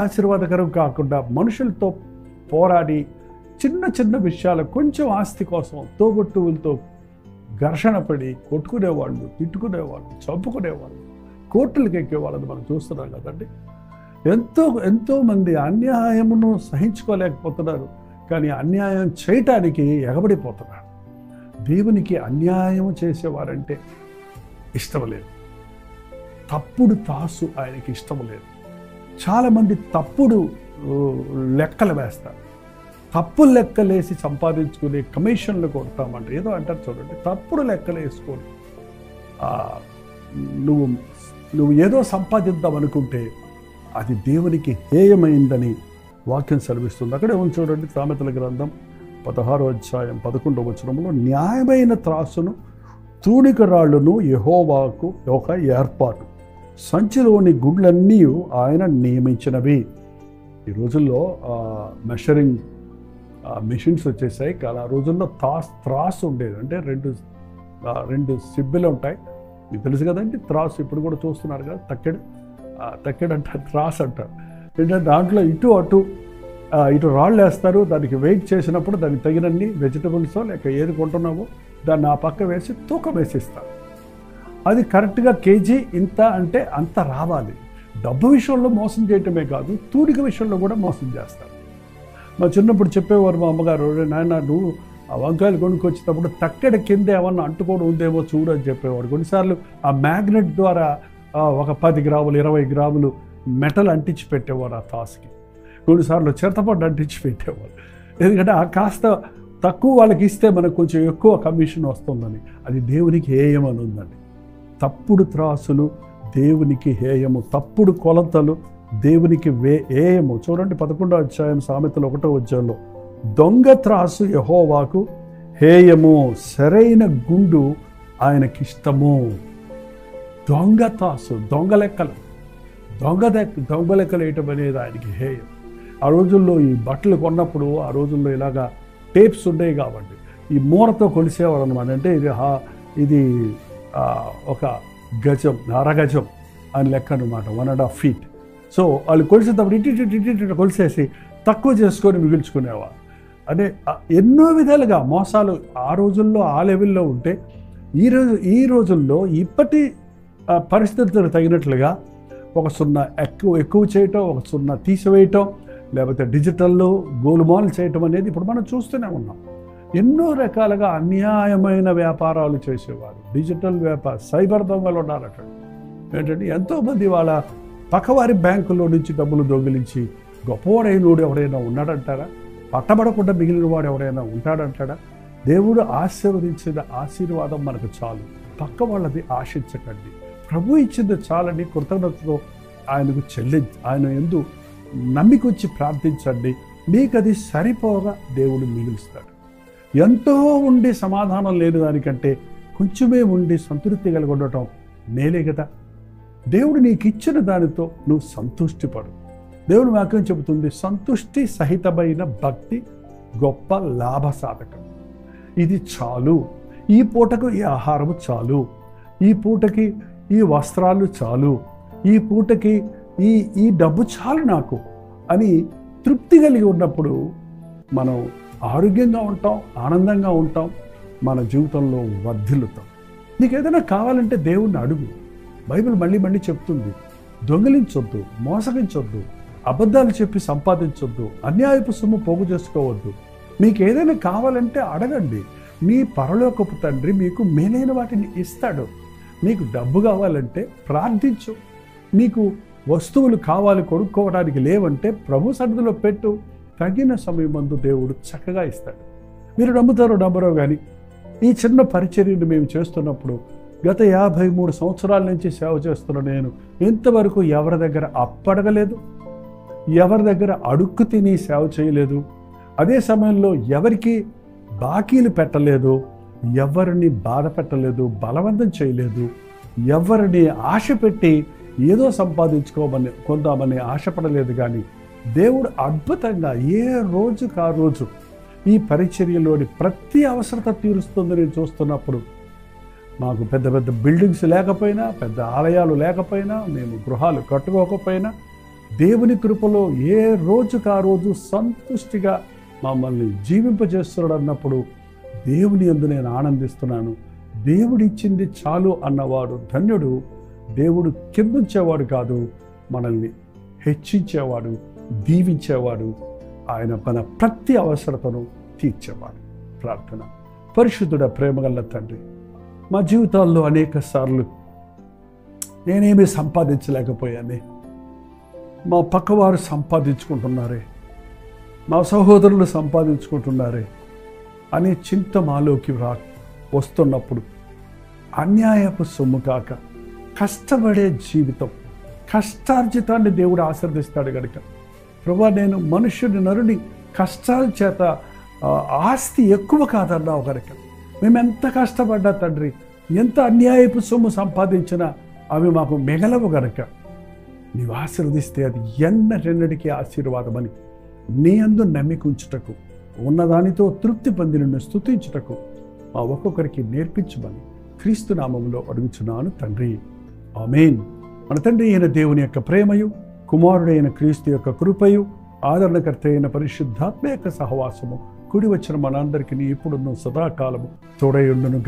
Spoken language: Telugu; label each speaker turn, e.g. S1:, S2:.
S1: ఆశీర్వాదకరం కాకుండా మనుషులతో పోరాడి చిన్న చిన్న విషయాలు కొంచెం ఆస్తి కోసం తోబుట్టువులతో ఘర్షణ పడి కొట్టుకునేవాళ్ళు, తిట్టుకునేవాళ్ళు, చంపుకునేవాళ్ళు, కోర్టులకు ఎక్కేవాళ్ళని మనం చూస్తున్నాం కదండి. ఎంతోమంది అన్యాయమును సహించుకోలేకపోతున్నారు, కానీ అన్యాయం చేయటానికి ఎగబడిపోతున్నారు. దేవునికి అన్యాయం చేసేవారంటే ఇష్టం లేదు. తప్పుడు తాసు ఆయనకి ఇష్టం లేదు. చాలామంది తప్పుడు లెక్కలు వేస్తారు. తప్పుడు లెక్కలేసి సంపాదించుకునే కమిషన్లు కొడతామంటే ఏదో అంటారు చూడండి. తప్పుడు లెక్కలు వేసుకోండి. నువ్వు ఏదో సంపాదిద్దాం అనుకుంటే అది దేవునికి హేయమైందని వాక్యం సెలవిస్తుంది. అక్కడే చూడండి, సామెతల గ్రంథం 16వ అధ్యాయం 11వ వచనంలో, న్యాయమైన త్రాసును తూనిక రాళ్ళను యెహోవాకు ఒక ఏర్పాటు, సంచిలోని గుడ్లన్నీ ఆయన నియమించినవి. ఈ రోజుల్లో మెషరింగ్ మెషిన్స్ వచ్చేసాయి. కానీ ఆ రోజుల్లో త్రాసు ఉండేది. అంటే రెండు సిబ్బిలు ఉంటాయి, మీకు తెలుసు కదండి. త్రాసు ఇప్పుడు కూడా చూస్తున్నారు కదా, తక్కెడు అంటారు, త్రాసు అంటారు. ఏంటంటే దాంట్లో ఇటు రాళ్ళు వేస్తారు. దానికి వెయిట్ చేసినప్పుడు దానికి తగినన్ని వెజిటబుల్సో లేక ఏది కొంటున్నామో దాన్ని ఆ పక్క వేసి తూకం వేసిస్తారు. అది కరెక్ట్గా కేజీ ఇంత అంటే అంత రావాలి. డబ్బు విషయంలో మోసం చేయటమే కాదు, తూనిక విషయంలో కూడా మోసం చేస్తారు. మా చిన్నప్పుడు చెప్పేవారు మా అమ్మగారు, నాయన నువ్వు ఆ వంకాయలు కొనుక్కొచ్చేటప్పుడు తక్కెడ కింద ఏమన్నా అంటుకోవడం ఉందేమో చూడు అని చెప్పేవాడు. కొన్నిసార్లు ఆ మ్యాగ్నెట్ ద్వారా ఒక 10 గ్రాములు 20 గ్రాములు మెటల్ అంటించి పెట్టేవారు ఆ తాసుకి. కొన్నిసార్లు చిరతపడ్డ అంటించి పెట్టేవారు. ఎందుకంటే ఆ కాస్త తక్కువ వాళ్ళకి ఇస్తే మనకు కొంచెం ఎక్కువ కమిషన్ వస్తుందని. అది దేవునికి హేయమని ఉందండి. తప్పుడు త్రాసులు దేవునికి హేయము, తప్పుడు కొలతలు దేవునికి హేయము. చూడండి 11వ అధ్యాయం సామెతలు 1వ అధ్యాయంలో, దొంగ త్రాసు యెహోవాకు హేయము, సరైన గుండు ఆయనకిష్టము. దొంగ త్రాసు, దొంగ లెక్కలు వేయటం అనేది ఆయనకి హేయం. ఆ రోజుల్లో ఈ బట్టలు కొన్నప్పుడు ఆ రోజుల్లో ఇలాగా టేప్స్ ఉండేవి కాబట్టి ఈ మూరతో కొలిసేవారు అనమాట. అంటే ఇది ఒక గజం, అరగజం అని లెక్క అనమాట, 1.5 feet. సో వాళ్ళు కొలిసేటప్పుడు ఇటు కొలిసేసి తక్కువ చేసుకొని మిగిల్చుకునేవారు. అంటే ఎన్నో విధాలుగా మోసాలు ఆ రోజుల్లో ఆ లెవెల్లో ఉంటే, ఈ రోజుల్లో ఇప్పటి పరిస్థితులకు తగినట్లుగా ఒక 0 ఎక్కువ చేయటం, ఒక 0 తీసివేయటం, లేకపోతే డిజిటల్లో గోలుమాలు చేయటం అనేది ఇప్పుడు మనం చూస్తూనే ఉన్నాం. ఎన్నో రకాలుగా అన్యాయమైన వ్యాపారాలు చేసేవారు. డిజిటల్ సైబర్ దొంగలు ఉన్నారట. ఏంటంటే ఎంతోమంది వాళ్ళ పక్కవారి బ్యాంకులో నుంచి డబ్బులు దొంగిలించి గొప్పవాడైనోడు ఎవరైనా ఉన్నాడంటారా? పట్టబడకుండా మిగిలిన వాడు ఎవరైనా ఉంటాడంటాడా? దేవుడు ఆశీర్వదించిన ఆశీర్వాదం మనకు చాలు, పక్క వాళ్ళది ఆశించకండి. ప్రభు ఇచ్చింది చాలని కృతజ్ఞతతో ఆయనకు ఆయన యందు నమ్మికొచ్చి ప్రార్థించండి. మీకు అది సరిపోగా దేవుడు మిగులుస్తాడు. ఎంతో ఉండి సమాధానం లేని దానికంటే కొంచెమే ఉండి సంతృప్తి కలిగి ఉండటం మేలే కదా. దేవుడు నీకు ఇచ్చిన దానితో నువ్వు సంతృష్టిపడు. దేవుని వాక్యం చెబుతుంది, సంతుష్టి సహితమైన భక్తి గొప్ప లాభ సాధకం. ఇది చాలు, ఈ పూటకు ఈ ఆహారము చాలు, ఈ పూటకి ఈ వస్త్రాలు చాలు, ఈ పూటకి ఈ డబ్బు చాలు నాకు అని తృప్తి కలిగి ఉన్నప్పుడు మనం ఆరోగ్యంగా ఉంటాం, ఆనందంగా ఉంటాం, మన జీవితంలో వర్ధిల్లుతాం. నీకు ఏదైనా కావాలంటే దేవుణ్ణి అడుగు. బైబిల్ మళ్ళీ చెప్తుంది, దొంగిలించొద్దు, మోసగించొద్దు, అబద్ధాలు చెప్పి సంపాదించొద్దు, అన్యాయపు సొమ్ము పోగు చేసుకోవద్దు. మీకు ఏదైనా కావాలంటే అడగండి. మీ పరలోకపు తండ్రి మీకు మేలైన వాటిని ఇస్తాడు. నీకు డబ్బు కావాలంటే ప్రార్థించు. నీకు వస్తువులు కావాలి కొనుక్కోవడానికి లేవంటే ప్రభు సన్నిధిలో పెట్టు. తగిన సమయమందు దేవుడు చక్కగా ఇస్తాడు. మీరు నమ్ముతారో నమ్మరో కానీ ఈ చిన్న పరిచర్యను మేము చేస్తున్నప్పుడు గత 53 సంవత్సరాల నుంచి సేవ చేస్తున్న నేను ఇంతవరకు ఎవరి దగ్గర అప్పడగలేదు, ఎవరి దగ్గర అడుక్కు తిని సేవ చేయలేదు. అదే సమయంలో ఎవరికి బాకీలు పెట్టలేదు, ఎవరిని బాధ పెట్టలేదు, బలవంతం చేయలేదు, ఎవరిని ఆశ పెట్టి ఏదో కొందామని ఆశపడలేదు. కానీ దేవుడు అద్భుతంగా ఏ రోజుకు ఆ రోజు ఈ పరిచర్యలోని ప్రతి అవసరత తీరుస్తుందని నేను చూస్తున్నప్పుడు, మాకు పెద్ద బిల్డింగ్స్ లేకపోయినా, పెద్ద ఆలయాలు లేకపోయినా, మేము గృహాలు కట్టుకోకపోయినా, దేవుని కృపలో ఏ రోజుకు ఆ రోజు సంతుష్టిగా మమ్మల్ని జీవింపజేస్తున్నాడు అన్నప్పుడు దేవుని యందు నేను ఆనందిస్తున్నాను. దేవుడిచ్చింది చాలు అన్నవాడు ధన్యుడు. దేవుడు కిందుంచేవాడు కాదు, మనల్ని హెచ్చించేవాడు, దీవించేవాడు. ఆయన మన ప్రతి అవసరతను తీర్చేవాడు. ప్రార్థన. పరిశుద్ధుడ, ప్రేమగల తండ్రి, మా జీవితాల్లో అనేక సార్లు నేనేమీ సంపాదించలేకపోయానే, మా పక్కవారు సంపాదించుకుంటున్నారే, మా సహోదరులు సంపాదించుకుంటున్నారే అనే చింత మాలోకి వస్తున్నప్పుడు, అన్యాయపు సొమ్ము కాక కష్టపడే జీవితం, కష్టార్జితాన్ని దేవుడు ఆశీర్దిస్తాడు కనుక ప్రభా, నేను మనుష్యుని నరుని కష్టాల చేత ఆస్తి ఎక్కువ కాదన్నావు కనుక మేము ఎంత కష్టపడ్డా తండ్రి, ఎంత అన్యాయపు సొమ్ము సంపాదించినా అవి మాకు మిగలవు గనక నీవు ఆశీర్వదిస్తే అది ఎన్నరెన్నడికి ఆశీర్వాదమని నీ అందు నమ్మికుంచుటకు, ఉన్నదానితో తృప్తి పొంది నిన్ను స్తుతించుటకు మా ఒక్కొక్కరికి నేర్పించమని క్రీస్తు నామములో అడుగుచున్నాను తండ్రి. ఆమేన్. మన తండ్రి అయిన దేవుని యొక్క ప్రేమయు, కుమారుడైన క్రీస్తు యొక్క కృపయు, ఆదరణకర్త అయిన పరిశుద్ధాత్మ యొక్క సహవాసము కూడి వచ్చిన మనందరికీ ఇప్పుడున్న సదాకాలము తోడై ఉండును.